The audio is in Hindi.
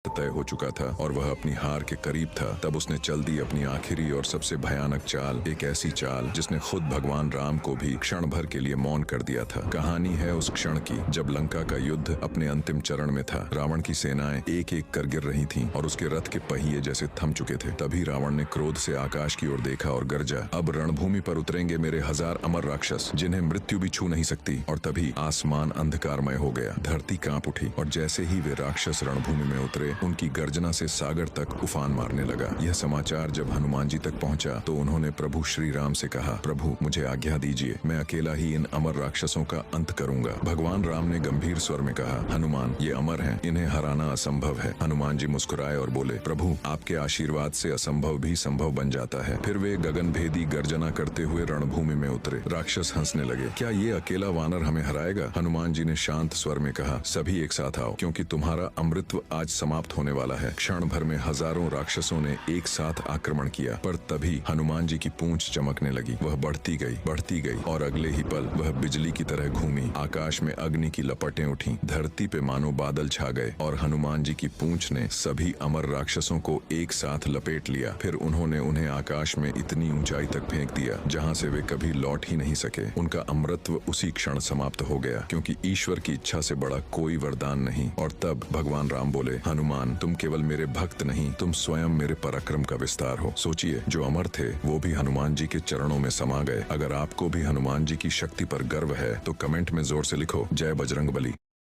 तय हो चुका था और वह अपनी हार के करीब था। तब उसने चल दी अपनी आखिरी और सबसे भयानक चाल, एक ऐसी चाल जिसने खुद भगवान राम को भी क्षण भर के लिए मौन कर दिया था। कहानी है उस क्षण की जब लंका का युद्ध अपने अंतिम चरण में था। रावण की सेनाएं एक एक कर गिर रही थीं और उसके रथ के पहिए जैसे थम चुके थे। तभी रावण ने क्रोध से आकाश की ओर देखा और गरजा, अब रणभूमि पर उतरेंगे मेरे 1000 अमर राक्षस जिन्हें मृत्यु भी छू नहीं सकती। और तभी आसमान अंधकारमय हो गया, धरती कांप उठी और जैसे ही वे राक्षस रणभूमि में उतरे, उनकी गर्जना से सागर तक उफान मारने लगा। यह समाचार जब हनुमान जी तक पहुंचा तो उन्होंने प्रभु श्री राम से कहा, प्रभु मुझे आज्ञा दीजिए, मैं अकेला ही इन अमर राक्षसों का अंत करूंगा। भगवान राम ने गंभीर स्वर में कहा, हनुमान ये अमर हैं, इन्हें हराना असंभव है। हनुमान जी मुस्कुराए और बोले, प्रभु आपके आशीर्वाद से असंभव भी संभव बन जाता है। फिर वे गगन भेदी गर्जना करते हुए रणभूमि में उतरे। राक्षस हंसने लगे, क्या ये अकेला वानर हमें हराएगा? हनुमान जी ने शांत स्वर में कहा, सभी एक साथ आओ, क्योंकि तुम्हारा अमृत्व आज समाप्त होने वाला है। क्षण भर में हजारों राक्षसों ने एक साथ आक्रमण किया, पर तभी हनुमान जी की पूंछ चमकने लगी। वह बढ़ती गई और अगले ही पल वह बिजली की तरह घूमी। आकाश में अग्नि की लपटें उठी, धरती पे मानो बादल छा गए और हनुमान जी की पूंछ ने सभी अमर राक्षसों को एक साथ लपेट लिया। फिर उन्होंने उन्हें आकाश में इतनी ऊंचाई तक फेंक दिया जहाँ से वे कभी लौट ही नहीं सके। उनका अमृत्व उसी क्षण समाप्त हो गया, क्योंकि ईश्वर की इच्छा से बड़ा कोई वरदान नहीं। और तब भगवान राम बोले, हनुमान तुम केवल मेरे भक्त नहीं, तुम स्वयं मेरे पराक्रम का विस्तार हो। सोचिए, जो अमर थे वो भी हनुमान जी के चरणों में समा गए। अगर आपको भी हनुमान जी की शक्ति पर गर्व है तो कमेंट में जोर से लिखो, जय बजरंगबली।